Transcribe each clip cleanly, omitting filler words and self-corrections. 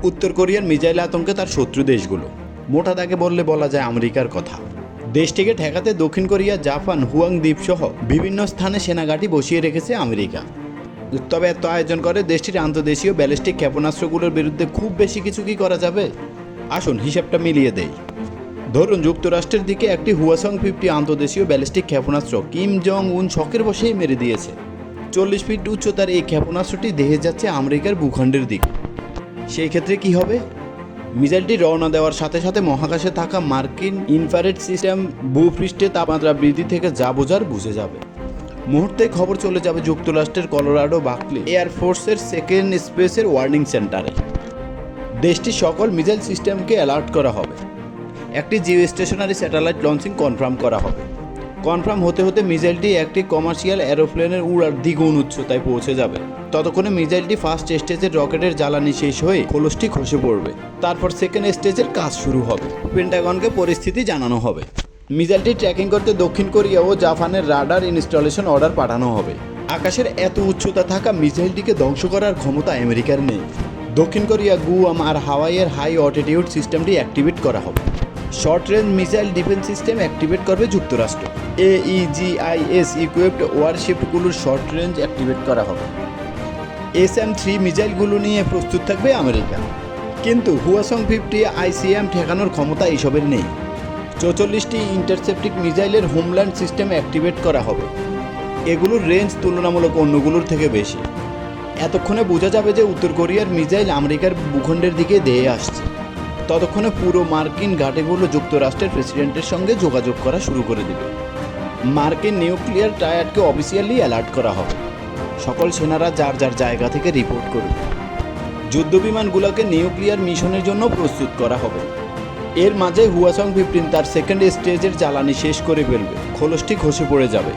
উত্তর কোরিয়ার মিসাইল আতঙ্কে তার শত্রু দেশগুলো। মোটা দাগে বললে বলা যায় আমেরিকার কথা। দেশটিকে ঠেকাতে দক্ষিণ কোরিয়া, জাপান, হুয়াং দ্বীপ সহ বিভিন্ন স্থানে সেনাঘাঁটি বসিয়ে রেখেছে আমেরিকা। তবে এত আয়োজন করে দেশটির আন্তর্দেশীয় ব্যালিস্টিক ক্ষেপণাস্ত্রগুলোর বিরুদ্ধে খুব বেশি কিছু কি করা যাবে? আসুন হিসাবটা মিলিয়ে দেই। ধরুন যুক্তরাষ্ট্রের দিকে একটি হুয়াসং 50 আন্তর্দেশীয় ব্যালিস্টিক ক্ষেপণাস্ত্র কিম জং উন শখের বসেই মেরে দিয়েছে। 40 ফিট উচ্চতার এই ক্ষেপণাস্ত্রটি দেহে যাচ্ছে আমেরিকার ভূখণ্ডের দিকে। সেই ক্ষেত্রে কি হবে? মিসাইলটি রওনা দেওয়ার সাথে সাথে মহাকাশে থাকা মার্কিন ইনফ্রারেড সিস্টেম ভূপৃষ্ঠে তাপমাত্রা বৃদ্ধি থেকে যা বোঝার বুঝে যাবে। মুহূর্তে খবর চলে যাবে যুক্তরাষ্ট্রের কলোরাডো বাকলি এয়ারফোর্সের সেকেন্ড স্পেসের ওয়ার্নিং সেন্টারে। দেশটির সকল মিসাইল সিস্টেমকে অ্যালার্ট করা হবে। একটি geostationary satellite launching confirm করা হবে। কনফার্ম হতে হতে মিসাইলটি একটি কমার্শিয়াল এরোপ্লেনের উড়ার দ্বিগুণ উচ্চতায় পৌঁছে যাবে। ততক্ষণে মিসাইলটি ফার্স্ট স্টেজের রকেটের জ্বালানি শেষ হয়ে খোলসটি খসে পড়বে। তারপর সেকেন্ড স্টেজের কাজ শুরু হবে। পেন্টাগনকে পরিস্থিতি জানানো হবে। মিসাইলটি ট্র্যাকিং করতে দক্ষিণ কোরিয়া ও জাপানের রাডার ইনস্টলেশন অর্ডার পাঠানো হবে। আকাশের এত উচ্চতা থাকা মিসাইলটিকে ধ্বংস করার ক্ষমতা আমেরিকার নেই। দক্ষিণ কোরিয়া, গুয়াম আর হাওয়াইয়ের হাই অল্টিটিউড সিস্টেমটি অ্যাক্টিভেট করা হবে। Short range missile defence system activate করবে যুক্তরাষ্ট্র। AEGIS ইকুইপড ওয়ারশিপগুলোর শর্ট রেঞ্জ অ্যাক্টিভেট করা হবে। SM-3 মিসাইলগুলো নিয়ে প্রস্তুত থাকবে আমেরিকা। কিন্তু হুয়াসং 50 ICM ঠেকানোর ক্ষমতা এসবের নেই। 44টি ইন্টারসেপ্টিক মিসাইলের হোমল্যান্ড সিস্টেম অ্যাক্টিভেট করা হবে। এগুলোর রেঞ্জ তুলনামূলক অন্যগুলোর থেকে বেশি। এতক্ষণে বোঝা যাবে যে উত্তর কোরিয়ার মিসাইল আমেরিকার ভূখণ্ডের দিকে ধেয়ে আসছে। ততক্ষণে পুরো মার্কিন ঘাঁটিগুলো যুক্তরাষ্ট্রের প্রেসিডেন্টের সঙ্গে যোগাযোগ করা শুরু করে দেবে। মার্কিন নিউক্লিয়ার ট্রায়াডকে অফিসিয়ালি অ্যালার্ট করা হবে। সকল সেনারা যার যার জায়গা থেকে রিপোর্ট করবে। যুদ্ধবিমানগুলোকে নিউক্লিয়ার মিশনের জন্য প্রস্তুত করা হবে। এর মাঝে হুয়াসং 15 তার সেকেন্ড স্টেজের জ্বালানি শেষ করে ফেলবে। খোলসটি খসে পড়ে যাবে।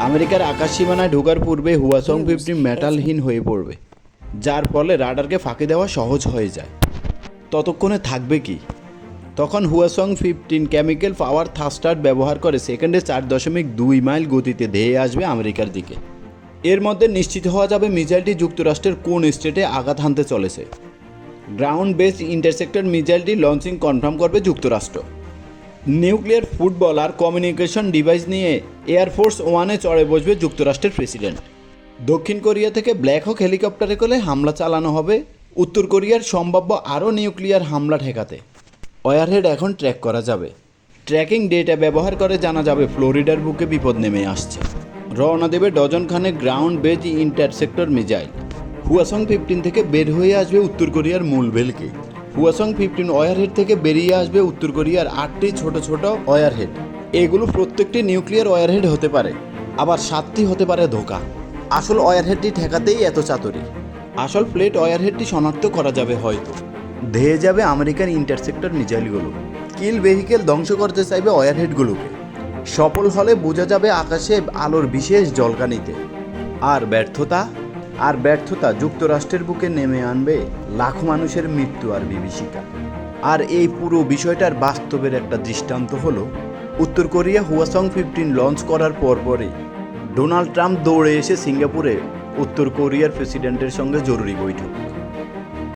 আমেরিকার আকাশ সীমানায় ঢোকার পূর্বে হুয়াসং 50 মেটালহীন হয়ে পড়বে, যার ফলে রাডারকে ফাঁকি দেওয়া সহজ হয়ে যায়। ততক্ষণে থাকবে কি? তখন হুয়াসং 15 কেমিক্যাল পাওয়ার থাস্টার ব্যবহার করে সেকেন্ডে 4.2 মাইল গতিতে ধেয়ে আসবে আমেরিকার দিকে। এর মধ্যে নিশ্চিত হওয়া যাবে মিসাইলটি যুক্তরাষ্ট্রের কোন স্টেটে আঘাত হানতে চলেছে। গ্রাউন্ড বেসড ইন্টারসেপ্টর মিসাইলটি লঞ্চিং কনফার্ম করবে যুক্তরাষ্ট্র। নিউক্লিয়ার ফুটবল আর কমিউনিকেশন ডিভাইস নিয়ে এয়ারফোর্স ওয়ানে চড়ে বসবে যুক্তরাষ্ট্রের প্রেসিডেন্ট। দক্ষিণ কোরিয়া থেকে ব্ল্যাক হক হেলিকপ্টারে করে হামলা চালানো হবে উত্তর কোরিয়ার সম্ভাব্য আরও নিউক্লিয়ার হামলা ঠেকাতে। ওয়ারহেড এখন ট্র্যাক করা যাবে। ট্র্যাকিং ডেটা ব্যবহার করে জানা যাবে ফ্লোরিডার বুকে বিপদ নেমে আসছে। রওনা দেবে ডজন খানেক গ্রাউন্ড বেজ ইন্টারসেপ্টর মিসাইল। হুয়াসং 15 থেকে বের হয়ে আসবে উত্তর কোরিয়ার মূল ভেলকি। হুয়াসং 15 ওয়ারহেড থেকে বেরিয়ে আসবে উত্তর কোরিয়ার 8টি ছোট ছোট ওয়ারহেড। এগুলো প্রত্যেকটি নিউক্লিয়ার ওয়ারহেড হতে পারে, আবার 7টি হতে পারে ধোঁকা। আসল ওয়ারহেডটি ঠেকাতেই এত চাতুরি। আসল প্লেট ওয়ারহেডটি শনাক্ত করা যাবে হয়তো। ধেয়ে যাবে আমেরিকান ইন্টারসেপ্টর মিসাইলগুলো। কিল ভেহিকেল ধ্বংস করতে চাইবে ওয়ারহেডগুলোকে। সফল হলে বোঝা যাবে আকাশে আলোর বিশেষ ঝলকানিতে। আর ব্যর্থতা যুক্তরাষ্ট্রের বুকে নেমে আনবে লাখো মানুষের মৃত্যু আর বিভীষিকা। আর এই পুরো বিষয়টার বাস্তবের একটা দৃষ্টান্ত হলো উত্তর কোরিয়া হুয়াসং 15 লঞ্চ করার পরপরই ডোনাল্ড ট্রাম্প দৌড়ে এসে সিঙ্গাপুরে উত্তর কোরিয়ার প্রেসিডেন্টের সঙ্গে জরুরি বৈঠক।